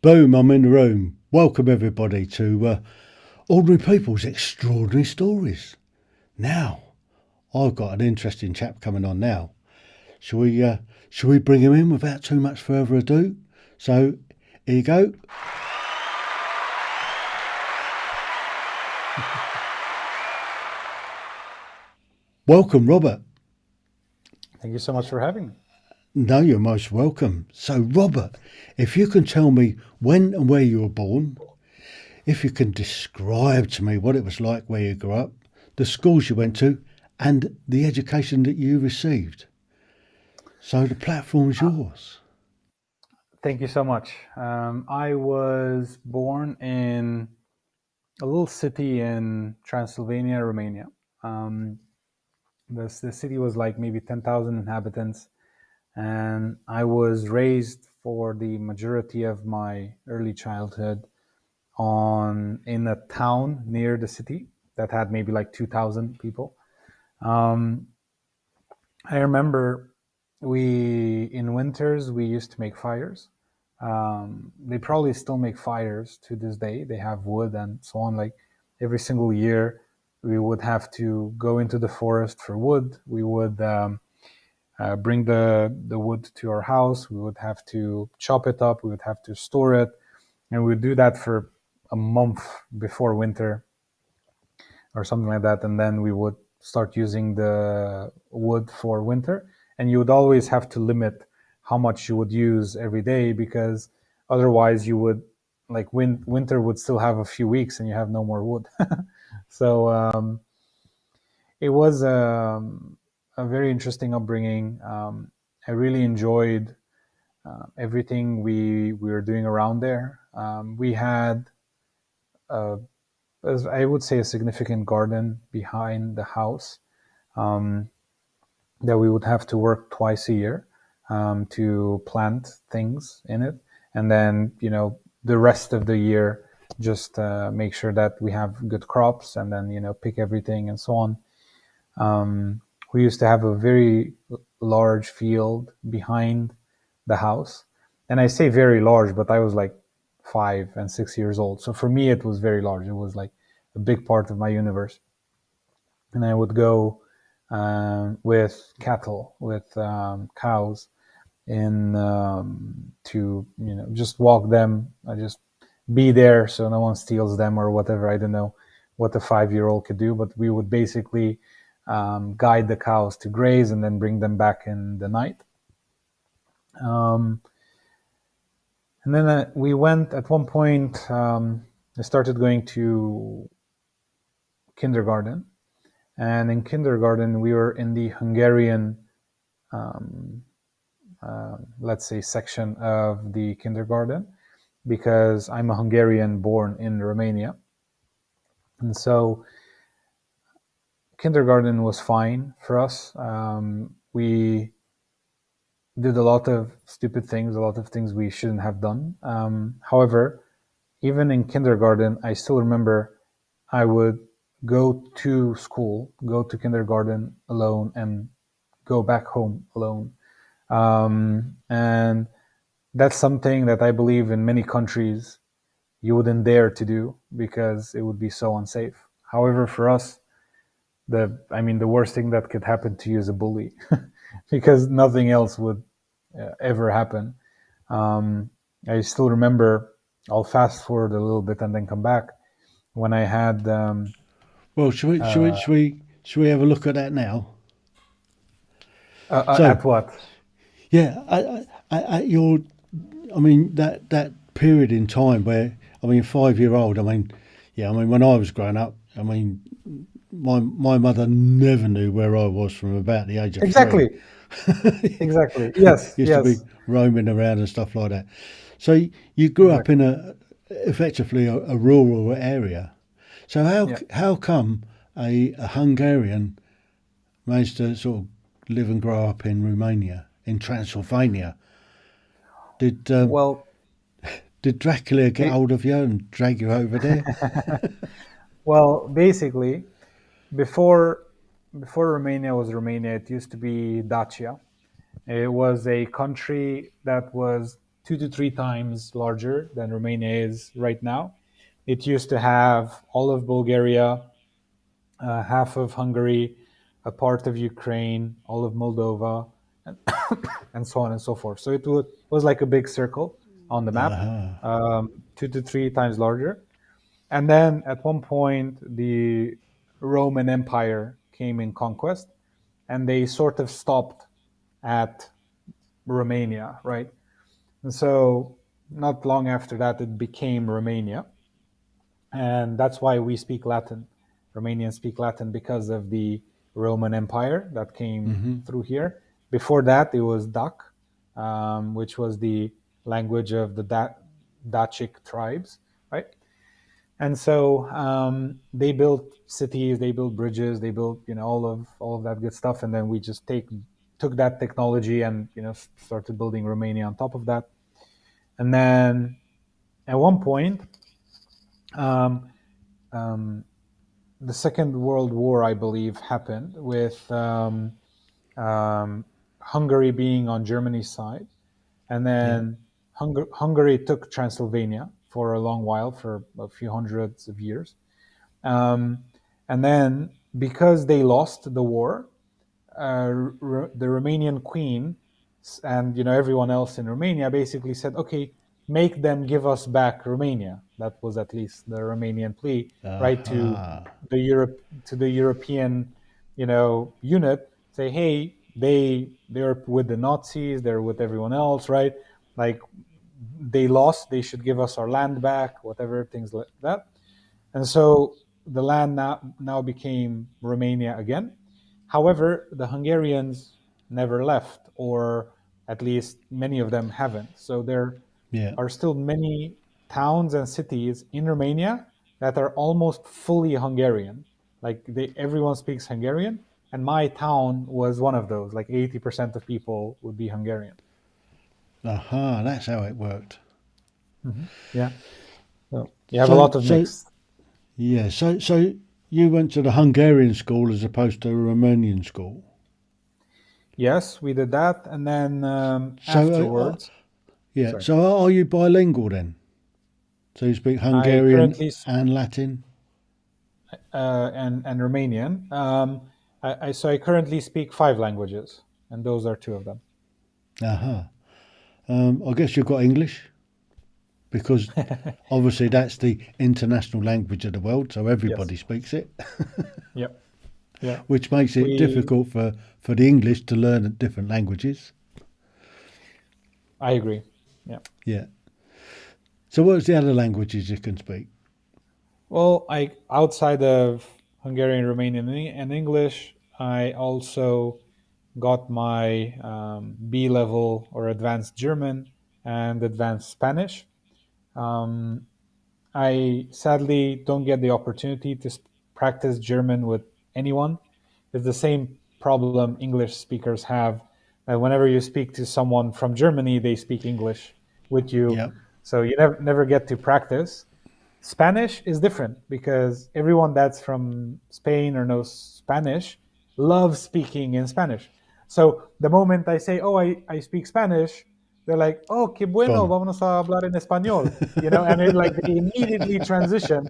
Boom, I'm in the room. Welcome everybody to Ordinary People's Extraordinary Stories. Now, I've got an interesting chap coming on now. Shall we bring him in without too much further ado? So, here you go. Welcome, Robert. Thank you so much for having me. No, you're most welcome. So, Robert, if you can tell me when and where you were born, if you can describe to me what it was like where you grew up, the schools you went to, and the education that you received. So the platform's yours. Thank you so much. I was born in a little city in Transylvania, Romania. Um, the city was like maybe 10,000 inhabitants, and I was raised for the majority of my early childhood in a town near the city that had maybe like 2,000 people. Um, I remember in winters we used to make fires. They probably still make fires to this day. They have wood and so on. Like every single year, we would have to go into the forest for wood. We would bring the wood to our house. We would have to chop it up. We would have to store it, and we would do that for a month before winter or something like that, and then we would start using the wood for winter. And you would always have to limit how much you would use every day, because otherwise you would like winter would still have a few weeks and you have no more wood. So it was a very interesting upbringing. I really enjoyed everything we were doing around there. We had uh, as I would say, a significant garden behind the house, um, that we would have to work twice a year to plant things in it, and then the rest of the year just make sure that we have good crops, and then pick everything and so on. We used to have a very large field behind the house, and I say very large, but I was like 5 and 6 years old, so for me it was very large. It was like a big part of my universe. And I would go with cattle, with cows, in to just walk them. I just be there so no one steals them or whatever. I don't know what a 5-year-old could do, but we would basically guide the cows to graze and then bring them back in the night. Um, and then we went at one point. I started going to kindergarten. And in kindergarten, we were in the Hungarian, um, let's say, section of the kindergarten, because I'm a Hungarian born in Romania. And so kindergarten was fine for us. We did a lot of stupid things, a lot of things we shouldn't have done. However, even in kindergarten, I still remember I would go to school, go to kindergarten alone, and go back home alone. And that's something that I believe in many countries you wouldn't dare to do because it would be so unsafe. However, for us, the worst thing that could happen to you is a bully, because nothing else would ever happen. Um, I still remember. I'll fast forward a little bit and then come back when I had. Well, should we have a look at that now? So, At what? yeah, at your, that period in time where, 5-year old. Yeah, when I was growing up, my mother never knew where I was from about the age of 3. Exactly. Exactly. Yes. Used to be Yes. roaming around and stuff like that. So you grew up Exactly. in effectively a rural area. So Yeah. how come a Hungarian managed to sort of live and grow up in Romania, in Transylvania? Did Well, did Dracula get it, hold of you and drag you over there? well, basically, before before Romania was Romania, it used to be Dacia. It was a country that was 2 to 3 times larger than Romania is right now. It used to have all of Bulgaria, half of Hungary, a part of Ukraine, all of Moldova, and, and so on and so forth. So was like a big circle on the map, 2 to 3 times larger. And then at one point, the Roman Empire came in conquest, and they sort of stopped at Romania, right? And so not long after that, it became Romania. And that's why we speak Latin. Romanians speak Latin because of the Roman Empire that came through here. Before that, it was Dak, which was the language of the Dacic tribes, right? And so they built cities, they built bridges, they built all of that good stuff, and then we just took that technology and started building Romania on top of that. And then at one point, um, um, the Second World War, I believe, happened with um, Hungary being on Germany's side, and Yeah. then Hungary took Transylvania for a long while, for a few hundreds of years. Um, and then, because they lost the war, the Romanian queen and everyone else in Romania basically said, "Okay, make them give us back Romania." That was at least the Romanian plea, right, to the European, unit. Say, hey, they're with the Nazis, they're with everyone else, right? Like, they lost, they should give us our land back, whatever, things like that. And so the land now became Romania again. However, the Hungarians never left, or at least many of them haven't. So there Yeah. are still many towns and cities in Romania that are almost fully Hungarian. Like, everyone speaks Hungarian, and my town was one of those. Like 80% of people would be Hungarian. Aha, that's how it worked. Yeah. So you have a So, lot of so mixed. yeah, so you went to the Hungarian school as opposed to a Romanian school. Yes, we did that, and then So, afterwards, yeah, sorry, so are you bilingual then? So you speak I Hungarian currently and Latin? and Romanian. So I currently speak 5 languages, and those are two of them. Aha. I guess you've got English because obviously that's the international language of the world, so Yes. everybody speaks it, Yep. Yeah. which makes it We. difficult for the English to learn different languages. I agree. Yeah. Yeah. So what's the other languages you can speak? Well, I outside of Hungarian, Romanian, and English, I also got my B level or advanced German and advanced Spanish. Um, I sadly don't get the opportunity to practice German with anyone. It's the same problem English speakers have. Whenever you speak to someone from Germany, they speak English with you, Yep. so you never get to practice. Spanish is different because everyone that's from Spain or knows Spanish loves speaking in Spanish. So the moment I say, "Oh, I speak Spanish," they're like, "Oh, qué bueno, Gone. vámonos a hablar en español," and they immediately transition,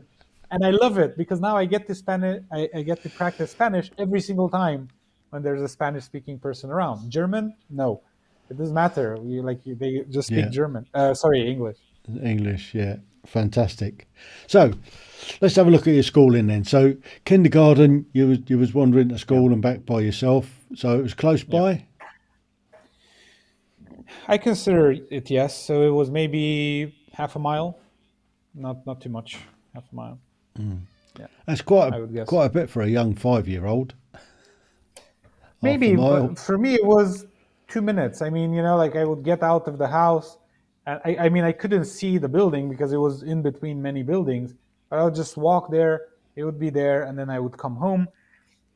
and I love it because now I get to Spanish, I get to practice Spanish every single time when there's a Spanish-speaking person around. German, no, it doesn't matter. They just speak Yeah. German. Sorry, English. English, yeah. Fantastic. So let's have a look at your schooling then. So kindergarten, you was wandering to Yeah, school and back by yourself. So it was close yeah. by. I consider it, yes. So it was maybe half a mile, not too much. Half a mile. Yeah, That's quite a I would guess. quite a bit for a young 5-year-old. Half a Maybe, mile. but for me it was 2 minutes. I mean, like I would get out of the house, and I mean I couldn't see the building because it was in between many buildings. But I would just walk there. It would be there, and then I would come home.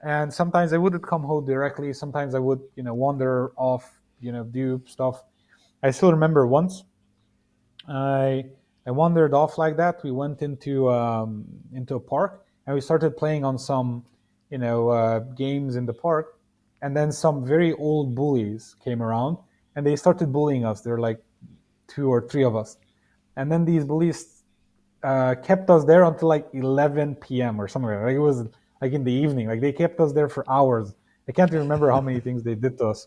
And sometimes I wouldn't come home directly. Sometimes I would, wander off, do stuff. I still remember once I I wandered off like that. We went into a park and we started playing on some games in the park, and then some very old bullies came around and they started bullying us. They're like two or three of us. And then these bullies kept us there until like 11 p.m. or something. Like it was like in the evening. Like they kept us there for hours. I can't even remember how many things they did to us.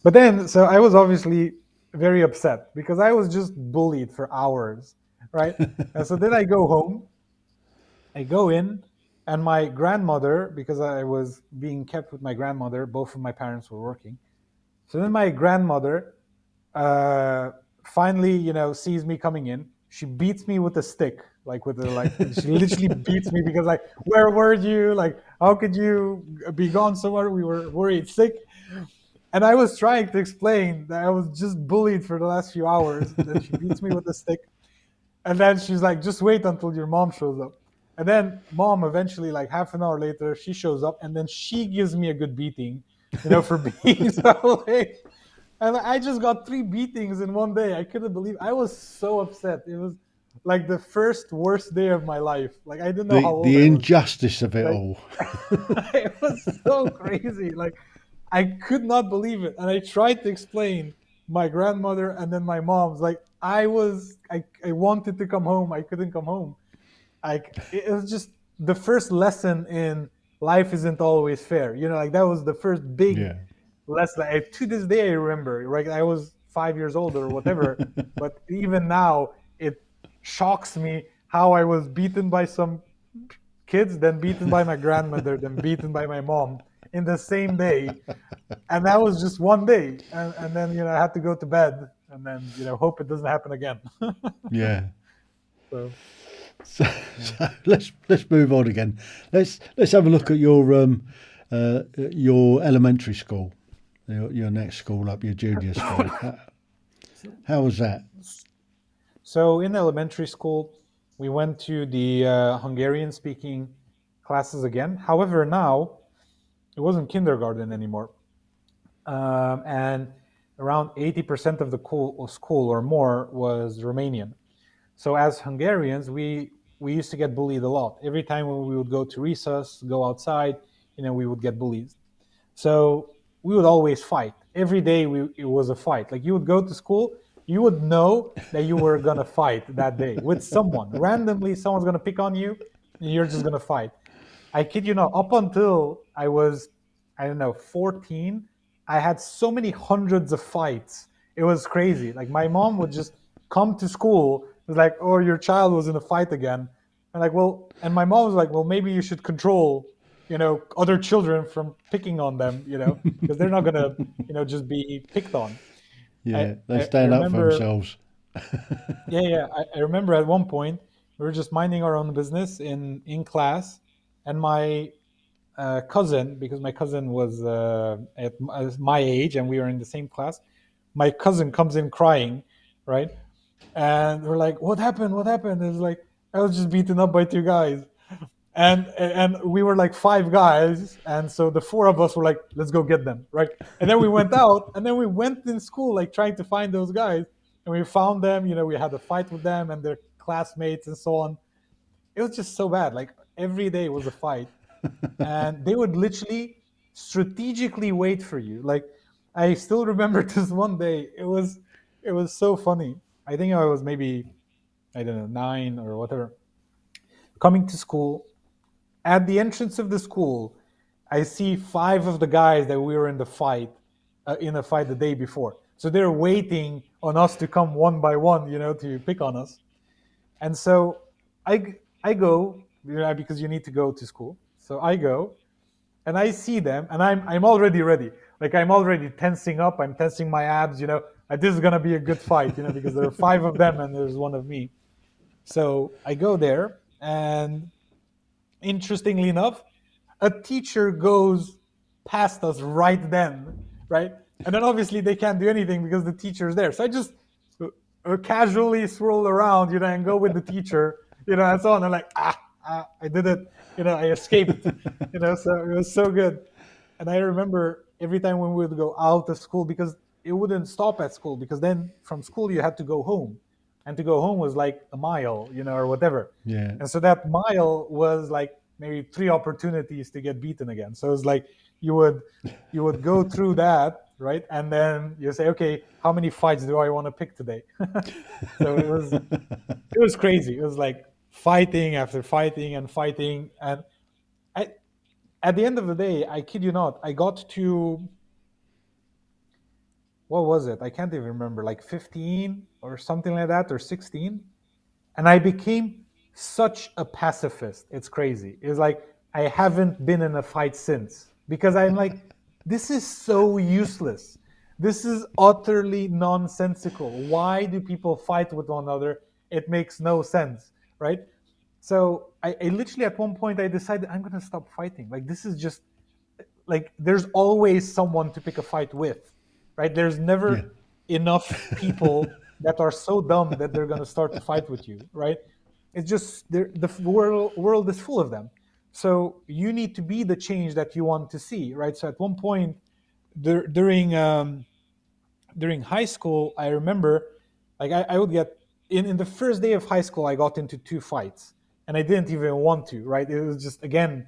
But then, so I was obviously very upset because I was just bullied for hours, right? And so then I go home, I go in, and my grandmother, because I was being kept with my grandmother, both of my parents were working. So then my grandmother uh, finally, sees me coming in. She beats me with a stick, like with a like. She literally beats me because like, where were you? Like, how could you be gone somewhere? We were worried sick. And I was trying to explain that I was just bullied for the last few hours. Then she beats me with a stick. And then she's like, just wait until your mom shows up. And then mom eventually, like half an hour later, she shows up and then she gives me a good beating, for being so late. And I just got three beatings in one day. I couldn't believe I was so upset. It was like the first worst day of my life. Like I didn't know how old The I was. injustice of it Like all. it was so crazy. Like I could not believe it. And I tried to explain my grandmother and then my mom's like I wanted to come home. I couldn't come home. Like it was just the first lesson in life isn't always fair. Like that was the first big Yeah. lesson. To this day I remember, right? I was 5 years old or whatever, but even now it shocks me how I was beaten by some kids, then beaten by my grandmother, then beaten by my mom in the same day. And that was just one day. And then, I had to go to bed and then, hope it doesn't happen again. Yeah. So, So, yeah. so let's move on again. Let's have a look at your elementary school, your next school up, your junior school. How was that? So in elementary school, we went to the Hungarian speaking classes again. However, now it wasn't kindergarten anymore. And around 80% of the school or more was Romanian. So as Hungarians, we used to get bullied a lot. Every time when we would go to recess, go outside, we would get bullied. So we would always fight. Every day it was a fight. Like you would go to school, you would know that you were gonna fight that day with someone. Randomly, someone's gonna pick on you, and you're just gonna fight. I kid you not. Up until I was, I don't know, 14, I had so many hundreds of fights. It was crazy. Like my mom would just come to school. It was like, "Oh, your child was in a fight again." And like, well, and my mom was like, "Well, maybe you should control, other children from picking on them, because they're not gonna, just be picked on." I, Yeah, they I stand up for remember, themselves. yeah, yeah. I remember at one point we were just minding our own business in class, and my cousin, because my cousin was at my age and we were in the same class, my cousin comes in crying, right? And we're like, "What happened? What happened?" It's like, "I was just beaten up by two guys." And we were like five guys, and so the four of us were like, let's go get them, right? And then we went out, and then we went in school like trying to find those guys, and we found them. We had a fight with them and their classmates and so on. It was just so bad. Like every day was a fight, and they would literally strategically wait for you. Like I still remember this one day. It was so funny. I think I was maybe, I don't know, 9 or whatever, coming to school. At the entrance of the school, I see five of the guys that we were in a fight the day before. So they're waiting on us to come one by one, to pick on us. And so I go, because you need to go to school. So I go and I see them, and I'm already ready. Like I'm already tensing up. I'm tensing my abs. This is gonna be a good fight. Because there are five of them and there's one of me. So I go there, and interestingly enough, a teacher goes past us right then, right? And then obviously they can't do anything because the teacher's there. So I just casually swirl around, and go with the teacher, and so on. I'm like, I did it, I escaped, so it was so good. And I remember every time when we would go out of school, because it wouldn't stop at school, because then from school you had to go home. And to go home was like a mile, or whatever. Yeah. And so that mile was like maybe three opportunities to get beaten again. So it was like you would go through that, right? And then you say, okay, how many fights do I want to pick today? So it was crazy. It was like fighting after fighting and fighting, and I at the end of the day, I kid you not, I got to, what was it? I can't even remember, like 15 or something like that, or 16. And I became such a pacifist. It's crazy. It's like I haven't been in a fight since, because I'm like, this is so useless. This is utterly nonsensical. Why do people fight with one another? It makes no sense, right? So I literally, at one point, I decided I'm going to stop fighting. Like, this is just, like, there's always someone to pick a fight with, right? There's Yeah. never enough people that are so dumb that they're going to start to fight with you, right? It's just the world is full of them. So you need to be the change that you want to see, right? So at one point, during high school, I remember, like, I would get in the first day of high school, I got into two fights, and I didn't even want to, right? It was just, again,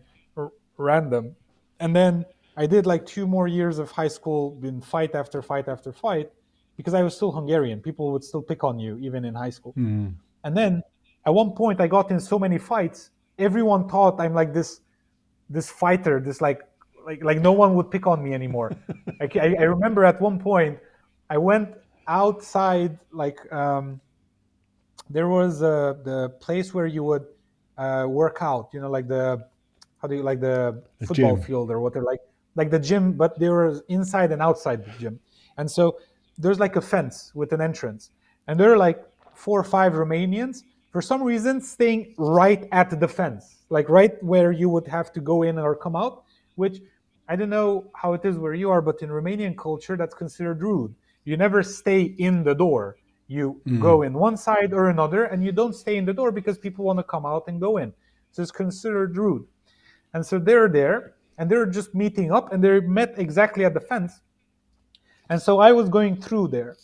random. And then I did like 2 more years of high school in fight after fight after fight, because I was still Hungarian. People would still pick on you even in high school. Mm. And then at one point, I got in so many fights, everyone thought I'm like this fighter, this like no one would pick on me anymore. I remember at one point I went outside, like, there was the place where you would work out, like the, how do you, like, the A football gym. field, or what they're like the gym, but there was inside and outside the gym. And so there's like a fence with an entrance, and there are like 4 or 5 Romanians, for some reason, staying right at the fence, like right where you would have to go in or come out, which, I don't know how it is where you are, but in Romanian culture, that's considered rude. You never stay in the door. You Mm. go in one side or another, and you don't stay in the door because people want to come out and go in. So it's considered rude. And so they're there, and they're just meeting up, and they met exactly at the fence. And so I was going through there.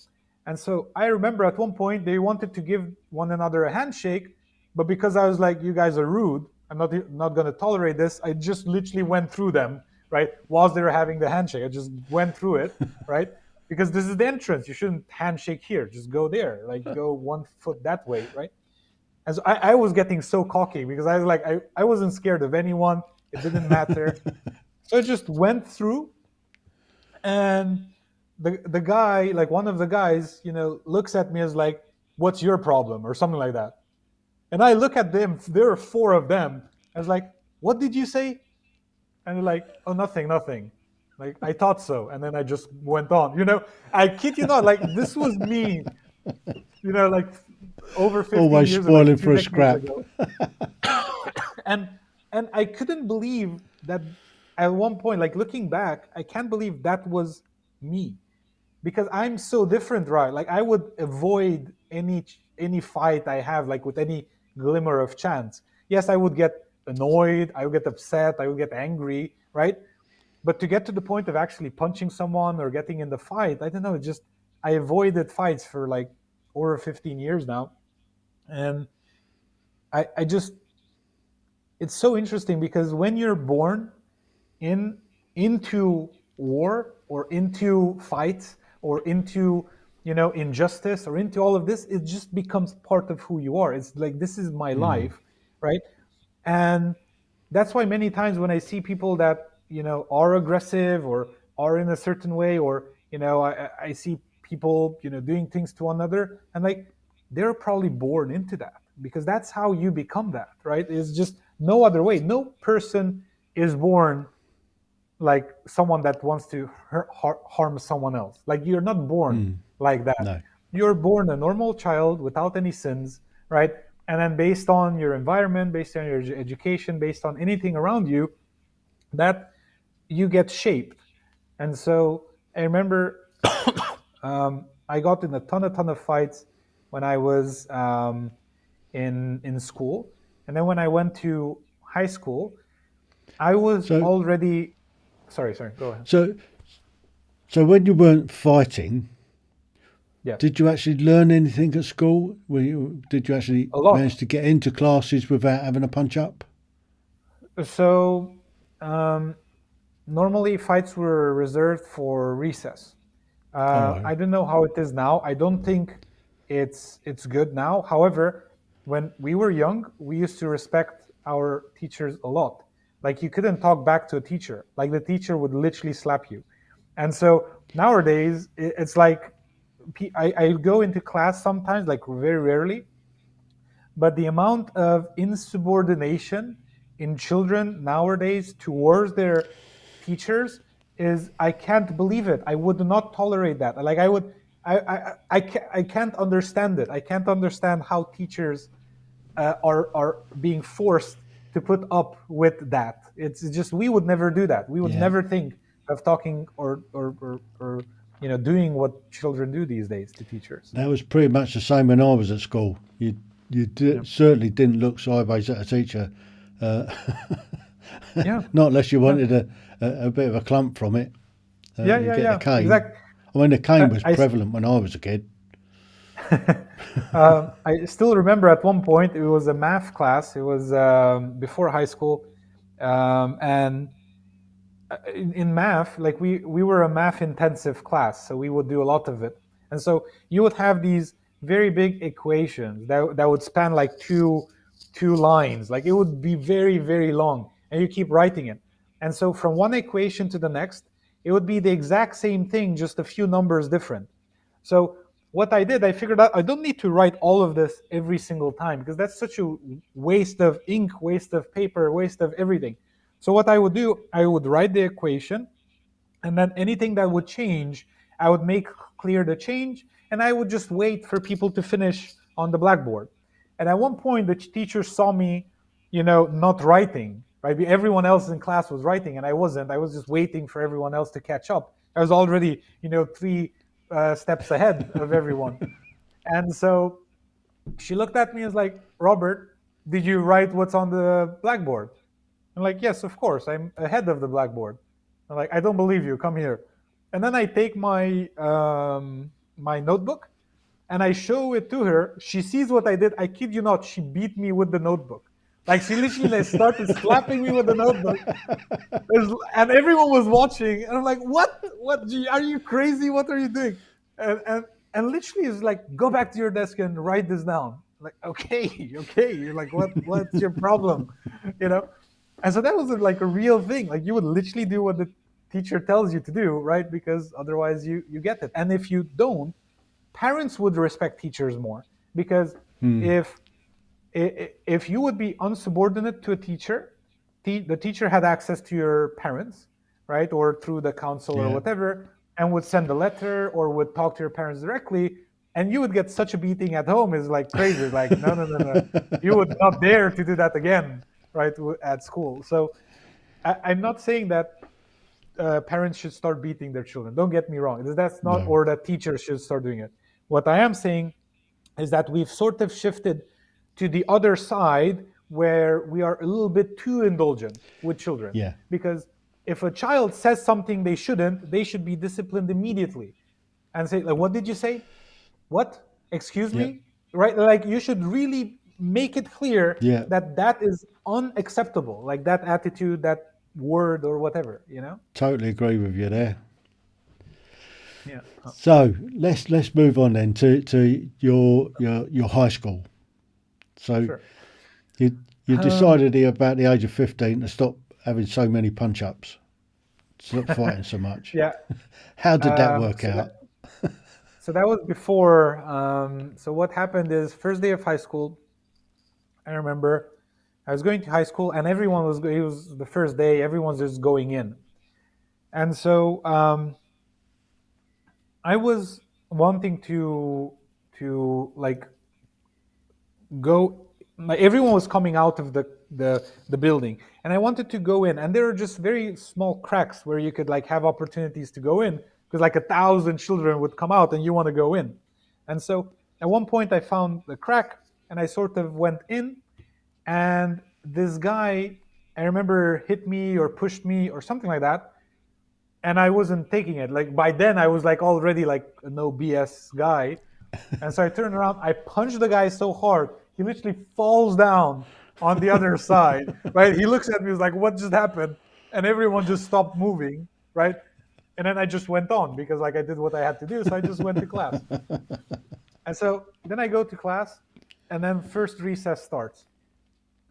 And so I remember at one point they wanted to give one another a handshake, but because I was like, you guys are rude, I'm not going to tolerate this, I just literally went through them, right? Whilst they were having the handshake, I just went through it, right? Because this is the entrance. You shouldn't handshake here. Just go there, like, go 1 foot that way, right? And so I was getting so cocky, because I was like, I wasn't scared of anyone. It didn't matter. So I just went through, and the guy, like one of the guys, looks at me as like, "What's your problem?" or something like that. And I look at them. There are 4 of them. I was like, "What did you say?" And they're like, "Oh, nothing, nothing." Like, I thought so, and then I just went on. I kid you not. Like, this was me. Like, over 15 Always years ago, like spoiling two for a decades scrap. ago. and and I couldn't believe that at one point, like, looking back, I can't believe that was me, because I'm so different, right? Like, I would avoid any fight I have, like, with any glimmer of chance. Yes, I would get annoyed, I would get upset, I would get angry, right? But to get to the point of actually punching someone or getting in the fight, I don't know, it just, I avoided fights for like over 15 years now. And I just, it's so interesting, because when you're born in into war, or into fights, or into, injustice, or into all of this, it just becomes part of who you are. It's like, this is my Mm. life, right? And that's why many times when I see people that, are aggressive, or are in a certain way, or, I see people, doing things to one another, and like, they're probably born into that, because that's how you become that, right? It's just no other way. No person is born like someone that wants to harm someone else. Like, you're not born Mm. like that. No. You're born a normal child without any sins, right? And then, based on your environment, based on your education, based on anything around you, that you get shaped. And so I remember, I got in a ton of fights when I was, in school, and then when I went to high school, I was So, already. Sorry. Go ahead. so, so when you weren't fighting, Yes, did you actually learn anything at school? Did you actually a lot. manage to get into classes without having a punch up? So, um, normally fights were reserved for recess. Oh, I don't know how it is now. I don't think it's good now. However, when we were young, we used to respect our teachers a lot. Like you couldn't talk back to a teacher. Like the teacher would literally slap you. And so nowadays, it's like I go into class sometimes, like very rarely, but the amount of insubordination in children nowadays towards their teachers is, I can't believe it. I would not tolerate that. Like I would, I can't understand it. I can't understand how teachers are being forced to put up with that. It's just, we would never do that. We would yeah. never think of talking or doing what children do these days to teachers. That was pretty much the same when I was at school. Yeah. Certainly didn't look sideways at a teacher, uh, Yeah. not unless you Yeah. wanted a bit of a clump from it. Yeah. You Yeah. get the Yeah. cane. Exactly. I mean, the cane was I prevalent when I was a kid. I still remember at one point it was a math class. It was before high school, and in math, like we were a math intensive class, so we would do a lot of it. And so you would have these very big equations that would span like two lines. Like it would be very, very long, and you keep writing it. And so from one equation to the next, it would be the exact same thing, just a few numbers different. So what I did, I figured out I don't need to write all of this every single time, because that's such a waste of ink, waste of paper, waste of everything. So what I would do, I would write the equation, and then anything that would change, I would make clear the change, and I would just wait for people to finish on the blackboard. And at one point, the teacher saw me, not writing. Right, everyone else in class was writing, and I wasn't. I was just waiting for everyone else to catch up. I was already, three steps ahead of everyone. And so she looked at me and was like, Robert, did you write what's on the blackboard? I'm like, yes, of course. I'm ahead of the blackboard. I'm like, I don't believe you. Come here. And then I take my notebook and I show it to her. She sees what I did. I kid you not. She beat me with the notebook. Like she literally like, started slapping me with the notebook, and everyone was watching. And I'm like, what? What? Are you crazy? What are you doing? And literally is like, go back to your desk and write this down. Like, okay, okay. You're like, what's your problem? You know? And so that was like a real thing. Like you would literally do what the teacher tells you to do, right? Because otherwise you get it. And if you don't, parents would respect teachers more, because if if you would be unsubordinate to a teacher, the teacher had access to your parents, right, or through the council or Yeah. whatever, and would send a letter or would talk to your parents directly, and you would get such a beating at home is like crazy. Like no, no, no, no, you would not dare to do that again, right, at school. So I'm not saying that parents should start beating their children. Don't get me wrong. That's not, No. or that teachers should start doing it. What I am saying is that we've sort of shifted to the other side where we are a little bit too indulgent with children. Yeah. Because if a child says something they shouldn't, they should be disciplined immediately and say, like, what did you say? What? Excuse Yeah. me? Right? Like, you should really make it clear Yeah. that that is unacceptable. Like, that attitude, that word, or whatever, Totally agree with you there. Yeah. So let's move on then to your high school. So Sure. you Um, decided here about the age of 15 to stop having so many punch ups, stop fighting so much. yeah. How did that Um, work so that out? so that was before. So what happened is, first day of high school, I remember I was going to high school, and everyone was. It was the first day. Everyone's just going in, and so I was wanting to like go. Like everyone was coming out of the building, and I wanted to go in, and there were just very small cracks where you could like have opportunities to go in, because like 1,000 children would come out, and you want to go in, and so at one point I found the crack, and I sort of went in, and this guy, I remember, hit me or pushed me or something like that, and I wasn't taking it. Like by then I was like already like a no BS guy, and so I turned around, I punched the guy so hard, he literally falls down on the other side, right? He looks at me, he's like, what just happened? And everyone just stopped moving, right? And then I just went on because like I did what I had to do. So I just went to class. And so then I go to class, and then first recess starts.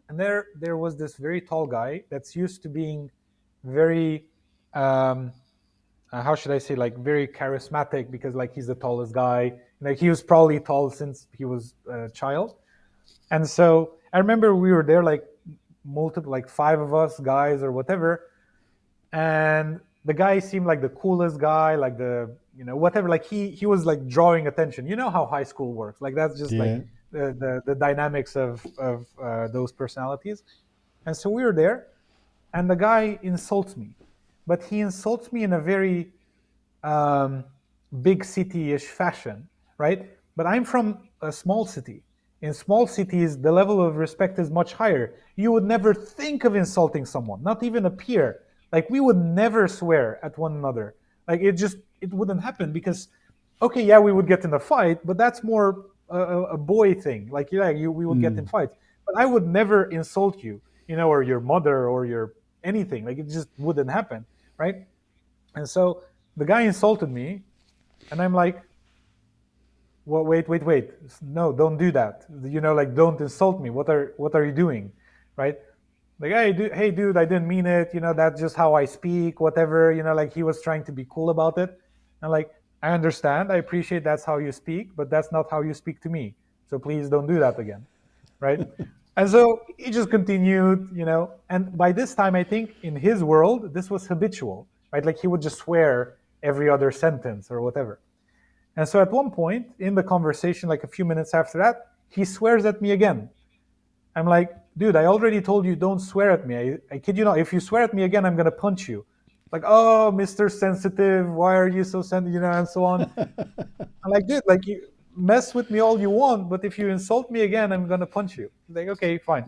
And there was this very tall guy that's used to being very um, how should I say, like very charismatic, because like he's the tallest guy. Like he was probably tall since he was a child. And so I remember we were there like multiple, like five of us guys or whatever, and the guy seemed like the coolest guy, like the whatever. Like he was like drawing attention. You know how high school works. Like that's just like Yeah. the dynamics of those personalities. And so we were there, and the guy insults me, but he insults me in a very um, big city-ish fashion, right? But I'm from a small city. In small cities, the level of respect is much higher. You would never think of insulting someone, not even a peer. Like we would never swear at one another. Like it wouldn't happen because, okay, yeah, we would get in a fight, but that's more a boy thing. Like yeah, we would get in Mm. fights, but I would never insult you, or your mother or your anything. Like it just wouldn't happen, right? And so the guy insulted me, and I'm like, well, wait. No, don't do that. Like don't insult me. What are you doing? Right? Like, hey, dude, I didn't mean it. That's just how I speak, whatever. Like he was trying to be cool about it. And like, I understand, I appreciate that's how you speak, but that's not how you speak to me. So please don't do that again. Right? And so he just continued. And by this time, I think in his world, this was habitual, right? Like he would just swear every other sentence or whatever. And so at one point in the conversation, like a few minutes after that, he swears at me again. I'm like, dude, I already told you don't swear at me. I kid you not. If you swear at me again, I'm gonna punch you. Like, oh, Mr. Sensitive, why are you so sensitive? And so on. I'm like, dude, like you mess with me all you want, but if you insult me again, I'm gonna punch you. Like, okay, fine.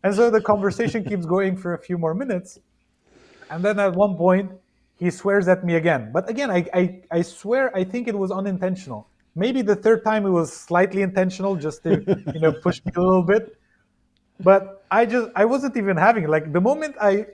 And so the conversation keeps going for a few more minutes. And then at one point, he swears at me again. But again, I swear I think it was unintentional. Maybe the third time it was slightly intentional just to, push me a little bit. But I wasn't even having it. Like the moment I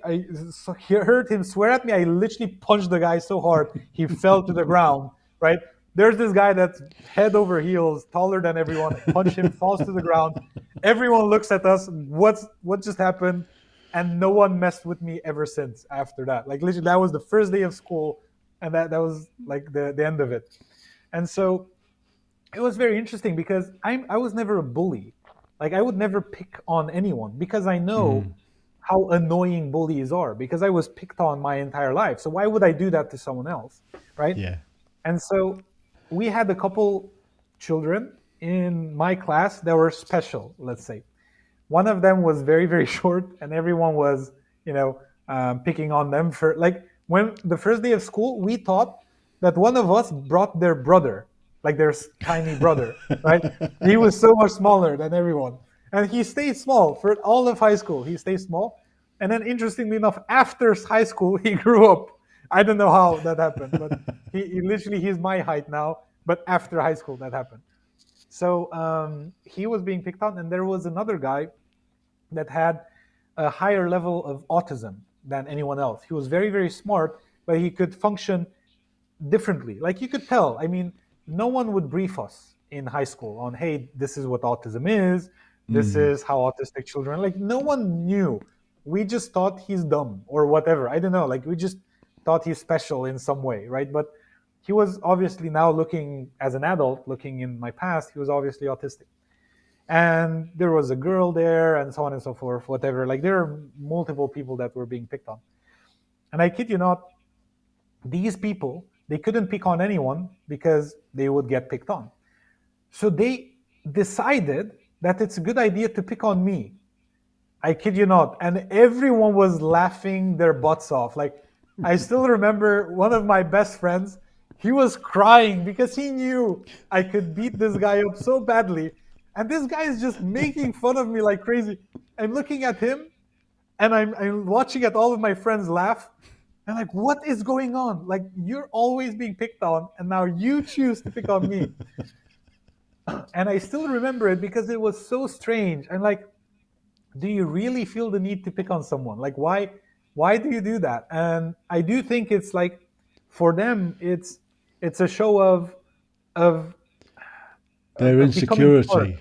heard him swear at me, I literally punched the guy so hard he fell to the ground. Right there's this guy that's head over heels, taller than everyone. Punch him, falls to the ground. Everyone looks at us. What just happened? And no one messed with me ever since after that. Like literally, that was the first day of school, and that was like the end of it. And so it was very interesting because I was never a bully. Like I would never pick on anyone because I know Mm. how annoying bullies are because I was picked on my entire life. So why would I do that to someone else, right? Yeah. And so we had a couple children in my class that were special, let's say. One of them was very, very short, and everyone was, picking on them for like when the first day of school, we thought that one of us brought their brother, like their tiny brother, right? He was so much smaller than everyone, and he stayed small for all of high school. He stayed small, and then interestingly enough, after high school, he grew up. I don't know how that happened, but he literally he's my height now. But after high school, that happened. So he was being picked on, and there was another guy that had a higher level of autism than anyone else. He was very, very smart, but he could function differently. Like you could tell. I mean, no one would brief us in high school on, hey, this is what autism is. This Mm. is how autistic children. Like no one knew. We just thought he's dumb or whatever. I don't know. Like we just thought he's special in some way, right? But he was obviously now looking as an adult, looking in my past, he was obviously autistic. And there was a girl there, and so on and so forth, whatever. Like there are multiple people that were being picked on. And I kid you not, these people, they couldn't pick on anyone because they would get picked on. So they decided that it's a good idea to pick on me. I kid you not. And everyone was laughing their butts off. Like, I still remember one of my best friends, he was crying because he knew I could beat this guy up so badly. And this guy is just making fun of me like crazy. I'm looking at him, and I'm watching at all of my friends laugh. And like, what is going on? Like, you're always being picked on, and now you choose to pick on me. And I still remember it because it was so strange. I'm like, do you really feel the need to pick on someone? Like why do you do that? And I do think it's like for them it's a show of Their of becoming part. insecurity.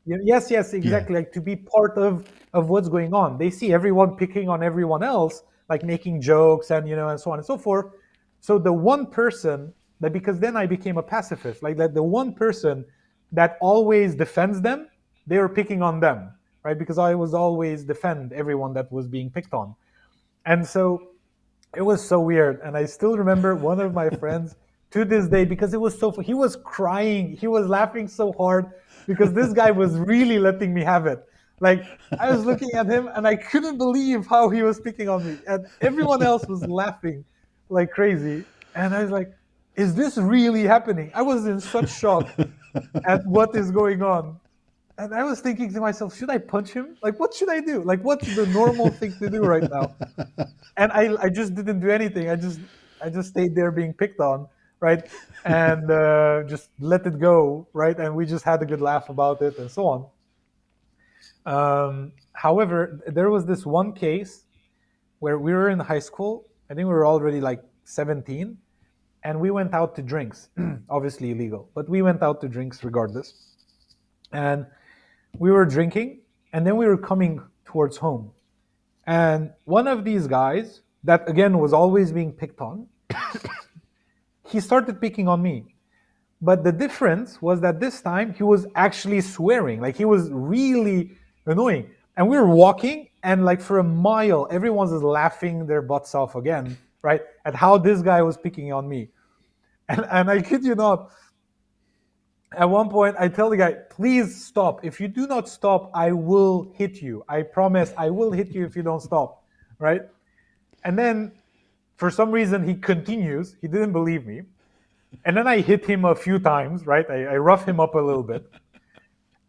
Yes, yes, Yeah. exactly. Like to be part of what's going on. They see everyone picking on everyone else, like making jokes and and so on and so forth. So the one person that, because then I became a pacifist, like that the one person that always defends them, they were picking on them, right? Because I was always defend everyone that was being picked on. And so it was so weird. And I still remember one of my friends to this day, because it was so he was crying, he was laughing so hard because this guy was really letting me have it. Like I was looking at him and I couldn't believe how he was picking on me, and everyone else was laughing like crazy. And I was like, is this really happening? I was in such shock at what is going on. And I was thinking to myself, should I punch him? Like, what should I do? Like, what's the normal thing to do right now? And I just didn't do anything. I just stayed there being picked on, right? And just let it go, right? And we just had a good laugh about it and so on. However, there was this one case where we were in high school. I think we were already like 17, and we went out to drinks. Obviously illegal, but we went out to drinks regardless. And we were drinking, and then we were coming towards home. And one of these guys, that again was always being picked on, he started picking on me. But the difference was that this time he was actually swearing. Like he was really annoying. And we were walking, and like for a mile, everyone's just laughing their butts off again, right? At how this guy was picking on me. And I kid you not, at one point I tell the guy, please stop. If you do not stop, I will hit you. I promise I will hit you if you don't stop. Right? And then for some reason he continues. He didn't believe me. And then I hit him a few times, right? I rough him up a little bit.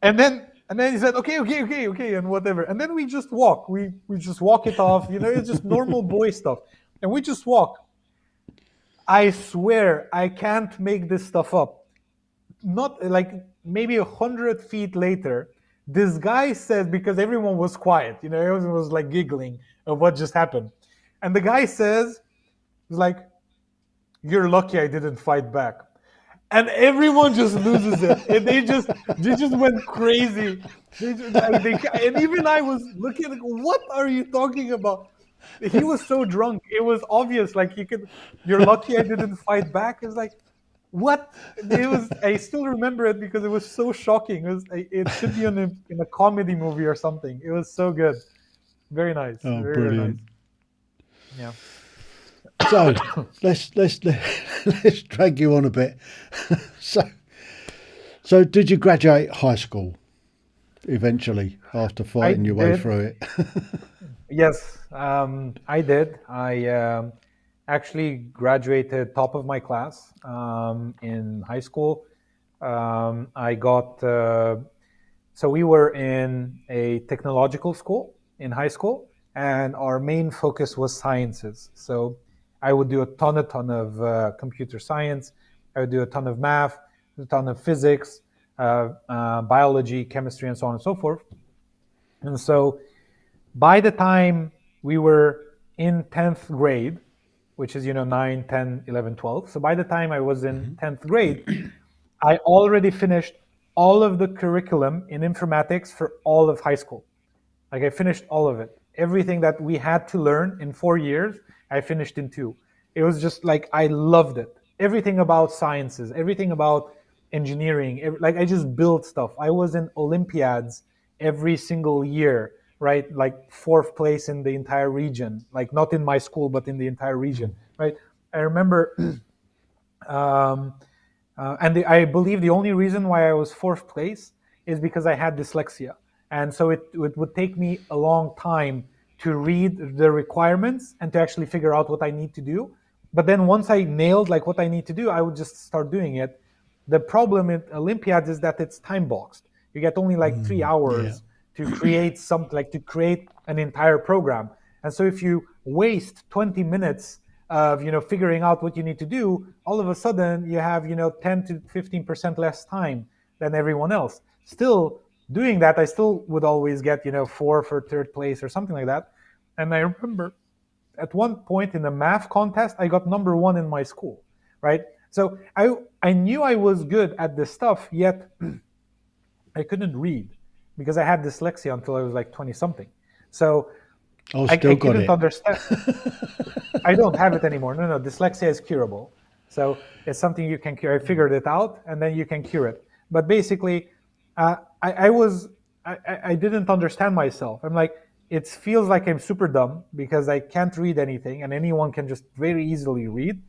And then he said, okay, okay, okay, okay, and whatever. And then we just walk. We just walk it off. It's just normal boy stuff. And we just walk. I swear I can't make this stuff up. Not like maybe 100 feet later, this guy said, because everyone was quiet, everyone was like giggling of what just happened. And the guy says, like, you're lucky I didn't fight back. And everyone just loses it. And they just went crazy. And even I was looking like, what are you talking about? He was so drunk. It was obvious. Like you're lucky I didn't fight back. It's like, what? It was. I still remember it because it was so shocking. It should be in a comedy movie or something. It was so good. Very nice. Oh, Very, very nice. brilliant. Yeah. So let's drag you on a bit. So so did you graduate high school eventually after I fighting your way did. through it? Yes, I did. I actually graduated top of my class in high school. I got so we were in a technological school in high school, and our main focus was sciences. So I would do a ton of computer science. I would do a ton of math, a ton of physics, biology, chemistry, and so on and so forth. And so by the time we were in 10th grade, which is 9, 10, 11, 12, so by the time I was in 10th grade, I already finished all of the curriculum in informatics for all of high school. Like I finished all of it. Everything that we had to learn in 4 years, I finished in 2. It was just like I loved it. Everything about sciences, everything about engineering, like I just built stuff. I was in Olympiads every single year, right? Like fourth place in the entire region, like not in my school, but in the entire region, right? I remember um, I believe the only reason why I was fourth place is because I had dyslexia. And so it would take me a long time to read the requirements and to actually figure out what I need to do. But then once I nailed like what I need to do, I would just start doing it. The problem in Olympiads is that it's time boxed. You get only like three Yeah. hours to create something, like to create an entire program. And so if you waste 20 minutes of figuring out what you need to do, all of a sudden you have 10 to 15% less time than everyone else. Still doing that, I still would always get 4 for third place or something like that. And I remember at one point in a math contest, I got number one in my school, right? So I knew I was good at this stuff, yet I couldn't read because I had dyslexia until I was like 20 something. So I've I still got couldn't it. understand. I don't have it anymore. No, no, dyslexia is curable. So it's something you can cure. I figured it out, and then you can cure it. But basically, I was I didn't understand myself. I'm like, it feels like I'm super dumb because I can't read anything, and anyone can just very easily read.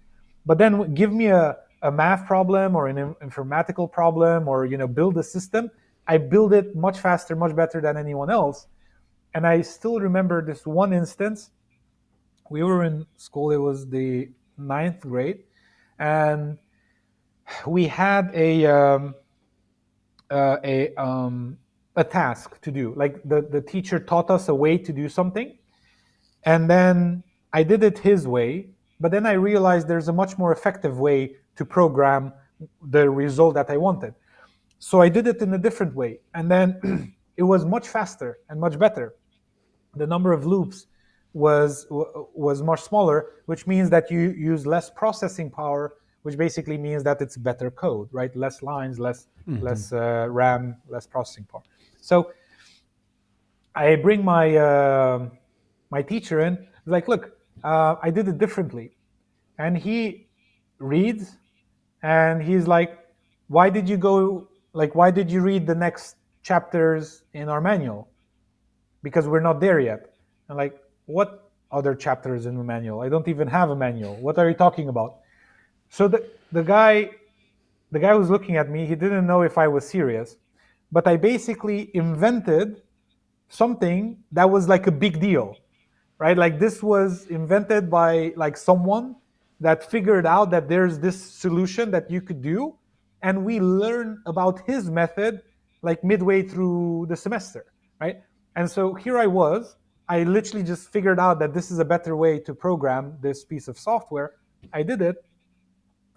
But then give me a math problem or an informatical problem, or build a system. I build it much faster, much better than anyone else. And I still remember this one instance. We were in school. It was the ninth grade, and we had a a task to do. Like the teacher taught us a way to do something, and then I did it his way. But then I realized there's a much more effective way to program the result that I wanted. So I did it in a different way, and then it was much faster and much better. The number of loops was much smaller, which means that you use less processing power, which basically means that it's better code, right? Less lines, less RAM, less processing power. So I bring my teacher in. Like, look, I did it differently, and he reads, and he's like, "Why did you go? Like, why did you read the next chapters in our manual?" Because we're not there yet. And like, what other chapters in the manual? I don't even have a manual. What are you talking about? So the guy was looking at me. He didn't know if I was serious, but I basically invented something that was like a big deal, right? Like this was invented by like someone that figured out that there's this solution that you could do, and we learn about his method like midway through the semester, right? And so here I was. I literally just figured out that this is a better way to program this piece of software. I did it,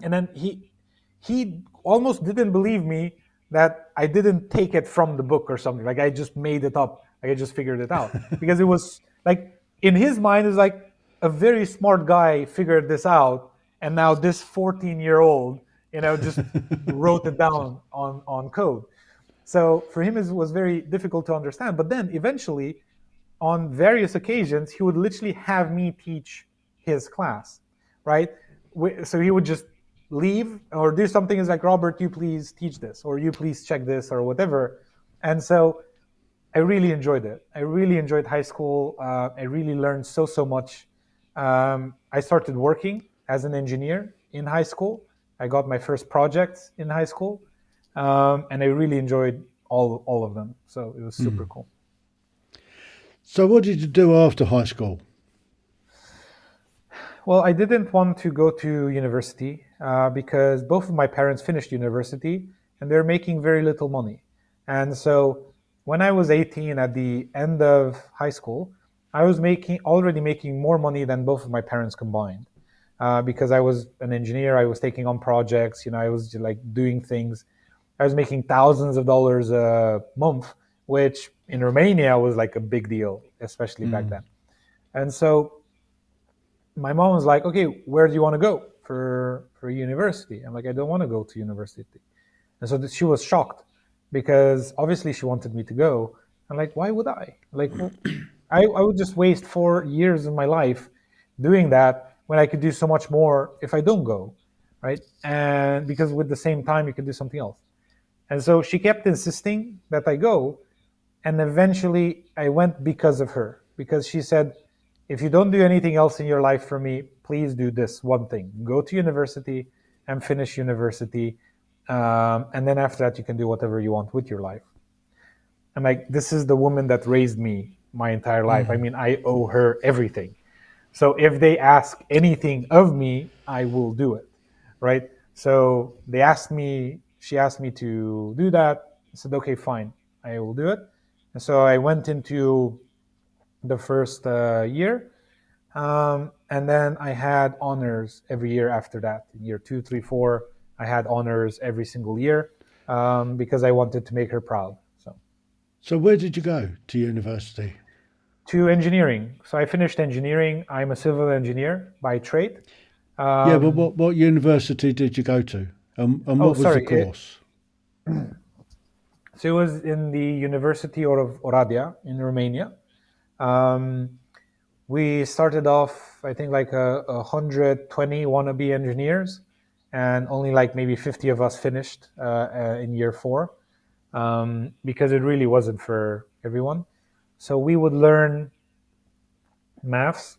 and then he almost didn't believe me that I didn't take it from the book or something. Like I just made it up. Like I just figured it out because it was like in his mind is like a very smart guy figured this out, and now this 14-year-old just wrote it down on code. So for him, it was very difficult to understand. But then eventually, on various occasions, he would literally have me teach his class, right? So he would just leave or do something. Is like, Robert, you please teach this, or you please check this, or whatever. And so I really enjoyed it. I really enjoyed high school. I really learned so much. I started working as an engineer in high school. I got my first projects in high school, and I really enjoyed all of them. So it was super cool. So, what did you do after high school? Well, I didn't want to go to university because both of my parents finished university and they're making very little money. And so when I was 18 at the end of high school, I was already making more money than both of my parents combined. Because I was an engineer, I was taking on projects, I was like doing things. I was making thousands of dollars a month, which in Romania was like a big deal, especially back then. And so my mom was like, "Okay, where do you want to go for university?" I'm like, "I don't want to go to university." And so she was shocked because obviously she wanted me to go. I'm like, "Why would I? Like, I would just waste 4 years of my life doing that when I could do so much more if I don't go, right?" And because with the same time you could do something else. And so she kept insisting that I go, and eventually I went because of her, because she said, if you don't do anything else in your life for me, please do this one thing: go to university and finish university. And then after that, you can do whatever you want with your life. And like, this is the woman that raised me my entire life. I mean, I owe her everything. So if they ask anything of me, I will do it. Right. So she asked me to do that. I said, okay, fine, I will do it. And so I went into the first year. And then I had honors every year after that. In year 2, 3, 4, I had honors every single year because I wanted to make her proud. So So, where did you go to university? to engineering. So I finished engineering. I'm a civil engineer by trade. Yeah, but Um, what university did you go to? And oh, what was the sorry. course? So it was in the University of Oradea in Romania. Um, we started off, I think, like 120 wannabe engineers, and only like maybe 50 of us finished in year four, because it really wasn't for everyone. So we would learn maths,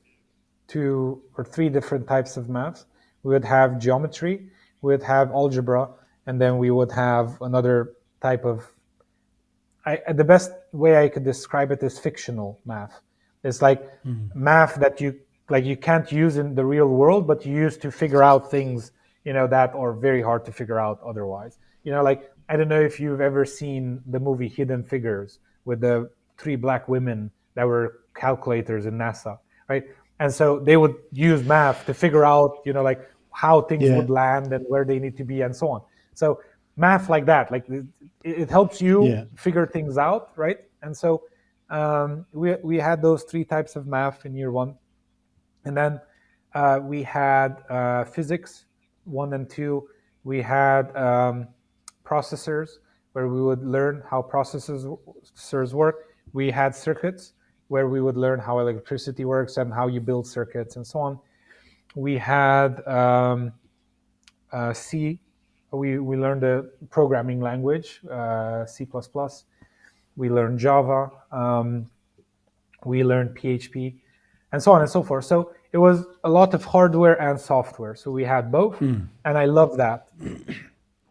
two or three different types of maths. We would have geometry, we would have algebra, and then we would have another type of, the best way I could describe it is fictional math. It's like math that you can't use in the real world, but you use to figure out things, that are very hard to figure out otherwise. Like, I don't know if you've ever seen the movie Hidden Figures with the three black women that were calculators in NASA, right? And so they would use math to figure out, like how things Yeah, would land and where they need to be and so on. So math like that, like it helps you yeah. figure things out, right? And so we had those three types of math in year one, and then we had physics one and two. We had processors, where we would learn how processors work. We had circuits, where we would learn how electricity works and how you build circuits and so on. We had C. We learned a programming language, C++. We learned Java. We learned PHP, and so on and so forth. So it was a lot of hardware and software. So we had both, and I love that.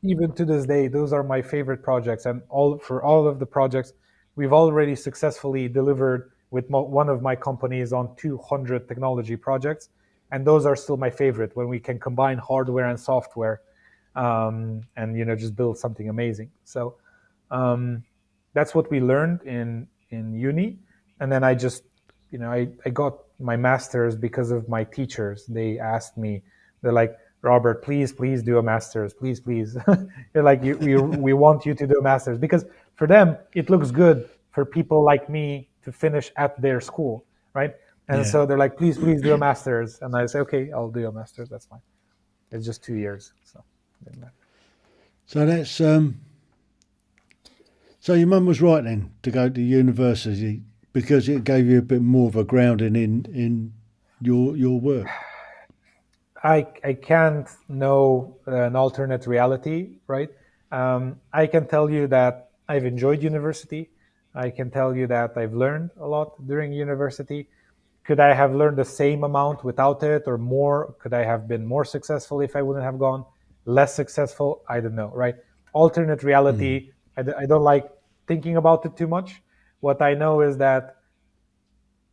Even to this day, those are my favorite projects, and all of the projects we've already successfully delivered with one of my companies on 200 technology projects, and those are still my favorite when we can combine hardware and software, and just build something amazing. So um, that's what we learned in uni, and then I just, I got my master's because of my teachers. They asked me, they're like, Robert, please do a master's, please. They're like, we want you to do a master's, because for them it looks good for people like me to finish at their school, right? And Yeah. so they're like, please do a master's, and I say, okay, I'll do a master's, that's fine. It's just 2 years, so it didn't matter. So that's so your mum was right then to go to university because it gave you a bit more of a grounding in your work. I can't know an alternate reality, right? I can tell you that I've enjoyed university. I can tell you that I've learned a lot during university. Could I have learned the same amount without it, or more? Could I have been more successful if I wouldn't have gone? Less successful? I don't know, right? Alternate reality, I don't like thinking about it too much. What I know is that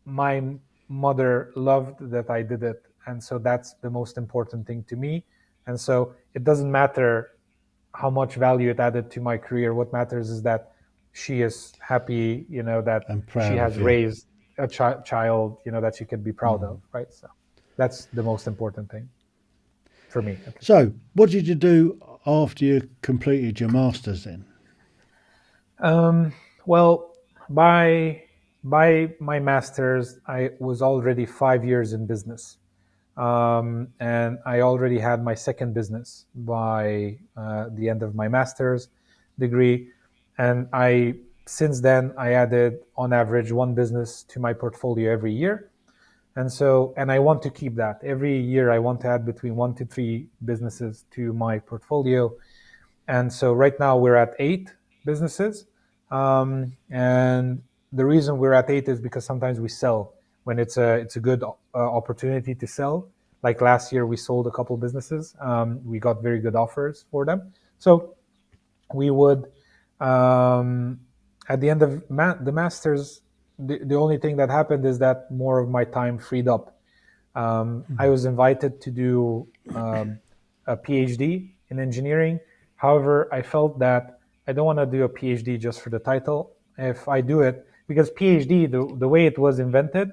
my mother loved that I did it. And so that's the most important thing to me. And so it doesn't matter how much value it added to my career. What matters is that she is happy, that I'm she proud has of you. raised a child, that she can be proud of, right? So that's the most important thing for me, at least. So, what did you do after you completed your masters then? Um, well, by by my master's, I was already 5 years in business. And I already had my second business by the end of my master's degree, and I since then I added on average one business to my portfolio every year, and I want to keep that every year. I want to add between 1 to 3 businesses to my portfolio, and so right now we're at 8 businesses. And the reason we're at 8 is because sometimes we sell when it's a good opportunity to sell. Like last year, we sold a couple businesses. We got very good offers for them. So we would, um, at the end of the masters, the only thing that happened is that more of my time freed up. I was invited to do a PhD in engineering. However, I felt that I don't want to do a PhD just for the title. If I do it, because PhD, the way it was invented,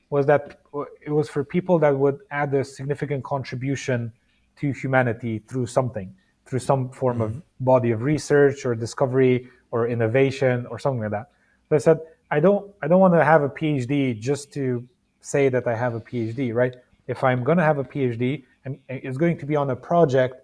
was that it was for people that would add a significant contribution to humanity through something, through some form of body of research or discovery or innovation or something like that. So I said, I don't want to have a PhD just to say that I have a PhD, right? If I'm going to have a PhD, and it's going to be on a project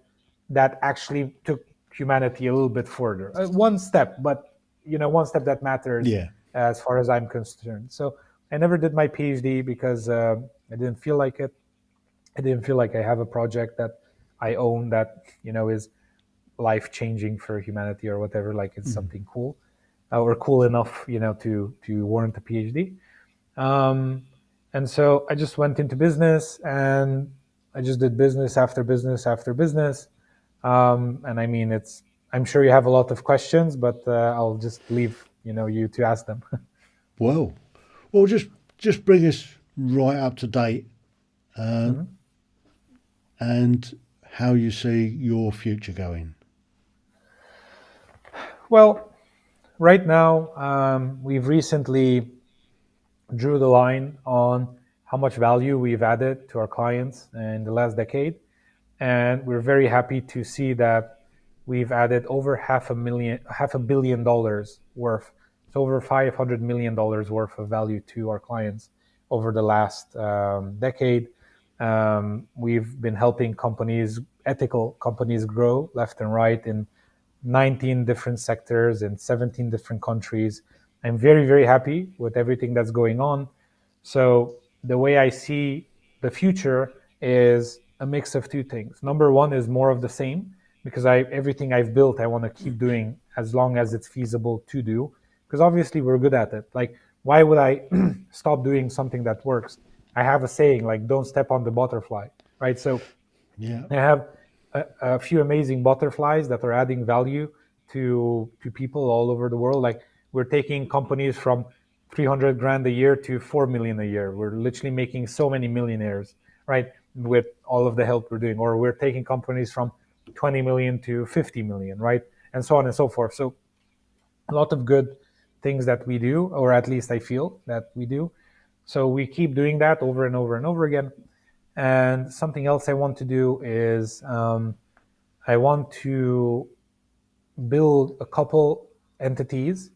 that actually took humanity a little bit further, one step, but one step that matters Yeah. as far as I'm concerned. So I never did my PhD because I didn't feel like it. I didn't feel like I have a project that I own that is life changing for humanity or whatever. Like it's Mm. something cool or cool enough, to warrant a PhD. Um, and so I just went into business and I just did business after business after business. And I mean, I'm sure you have a lot of questions, but I'll just leave you to ask them. Well, just bring us right up to date, uh, Mhm. and how you see your future going. Well, right now, we've recently drew the line on how much value we've added to our clients in the last decade. And we're very happy to see that we've added over $500 million worth, so over $500 million worth of value to our clients over the last decade. We've been helping companies, ethical companies, grow left and right in 19 different sectors in 17 different countries. I'm very, very happy with everything that's going on. So, the way I see the future is a mix of two things. Number one is more of the same because everything I've built, I want to keep doing as long as it's feasible to do because obviously we're good at it. Like, why would I stop doing something that works? I have a saying like, don't step on the butterfly, right? So, Yeah. I have a few amazing butterflies that are adding value to people all over the world. Like we're taking companies from 300 grand a year to 4 million a year. We're literally making so many millionaires, right? With all of the help we're doing, or we're taking companies from 20 million to 50 million, right? And so on and so forth. So a lot of good things that we do, or at least I feel that we do. So we keep doing that over and over and over again. And something else I want to do is I want to build a couple entities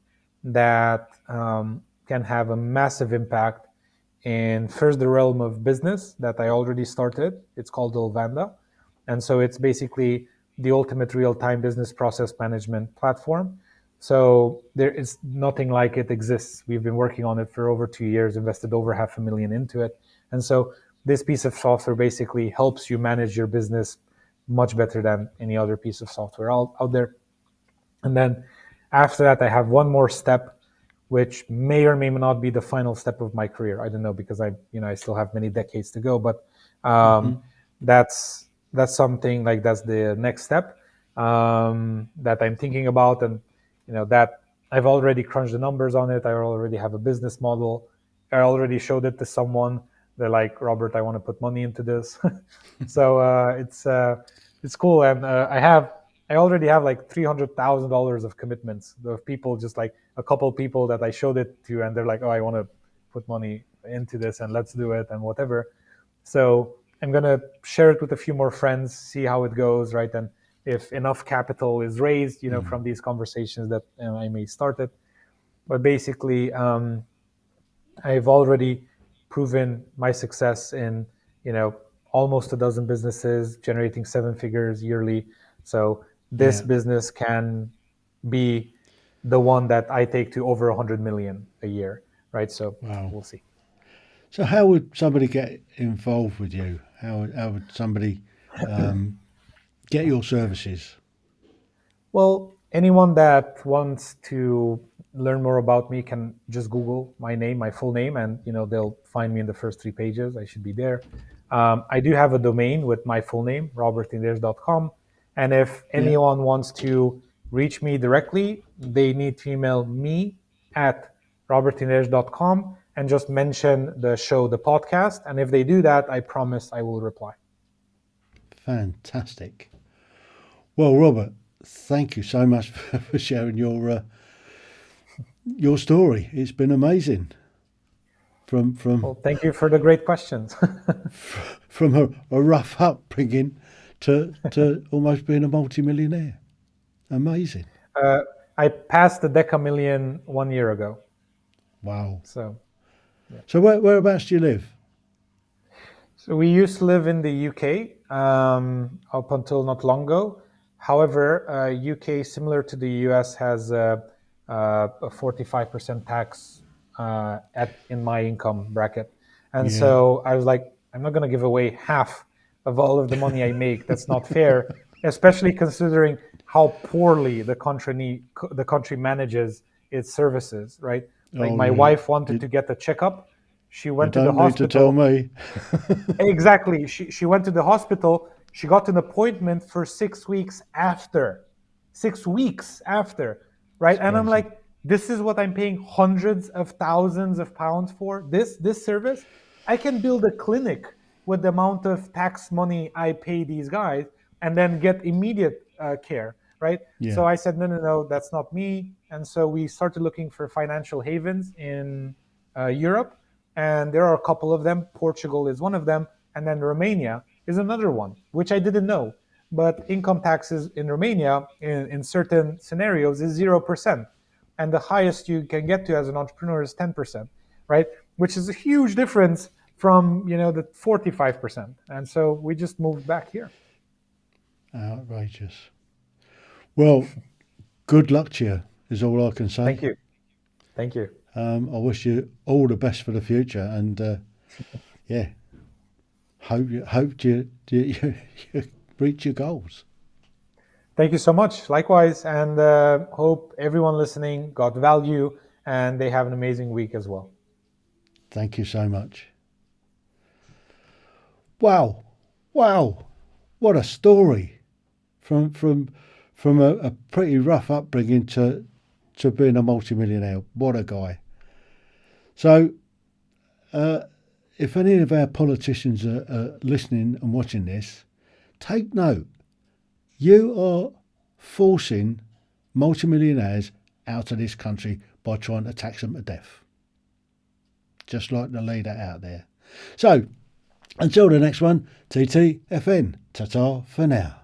that can have a massive impact in first the realm of business that I already started. It's called Olvanda. And so it's basically the ultimate real time business process management platform. So there is nothing like it exists. We've been working on it for over 2 years, invested over $500,000 into it. And so this piece of software basically helps you manage your business much better than any other piece of software out there. And then after that, I have one more step, which may or may not be the final step of my career. I don't know because I still have many decades to go. But Hmm. that's something like that's the next step that I'm thinking about, and that I've already crunched the numbers on it. I already have a business model. I already showed it to someone. They're like, Robert, I want to put money into this. So it's cool, and I already have like $300,000 of commitments of people, just like a couple people that I showed it to, and they're like, "Oh, I want to put money into this, and let's do it, and whatever." So I'm gonna share it with a few more friends, see how it goes, right? And if enough capital is raised, from these conversations, that I may start it. But basically, I've already proven my success in almost a dozen businesses generating seven figures yearly. So this Yeah. business can be the one that I take to over 100 million a year, right? So Wow. we'll see. So how would somebody get involved with you? How would somebody um, get your services? Well, anyone that wants to learn more about me can just Google my name, my full name, and they'll find me in the first three pages. I should be there. I do have a domain with my full name, robertinders.com. And if Yeah. anyone wants to reach me directly, they need to email me at robertinders.com and just mention the show, the podcast. And if they do that, I promise I will reply. Fantastic. Well, Robert, thank you so much for sharing your story. It's been amazing. From Well, thank you for the great questions. from a rough upbringing to almost being a multimillionaire. Amazing. Uh, I passed the Deca million 1 year ago. Wow. So So whereabouts do you live? So we used to live in the UK up until not long ago. However, UK, similar to the US, has a 45% tax in my income bracket, and Yeah. so I was like, I'm not going to give away half of all of the money I make. That's not fair, especially considering how poorly the country manages its services. Right, like Oh, my wife wanted you, to get a checkup. She you went to the don't need to tell hospital. me. Exactly. She went to the hospital. She got an appointment for 6 weeks after. 6 weeks after, right? It's And I'm crazy. like, this is what I'm paying hundreds of thousands of pounds for. This service, I can build a clinic with the amount of tax money I pay these guys, and then get immediate care, right? Yeah. So I said, no, no, no, that's not me. And so we started looking for financial havens in Europe, and there are a couple of them. Portugal is one of them, and then Romania is another one, which I didn't know. But income taxes in Romania, in certain scenarios, is 0%, and the highest you can get to as an entrepreneur is 10%, right? Which is a huge difference from the 45%. And so we just moved back here. Outrageous. Well, good luck to you, is all I can Thank say. you, thank you, I wish you all the best for the future, and yeah, hope you you reach your goals. thank you so much. Likewise, and hope everyone listening got value and they have an amazing week as well. Thank you so much. Wow, wow, what a story from a pretty rough upbringing to being a multimillionaire. What a guy. So, uh, if any of our politicians are listening and watching this, take note. You are forcing multimillionaires out of this country by trying to tax them to death, just like the leader out there. So, until the next one, TTFN. Ta-ta for now.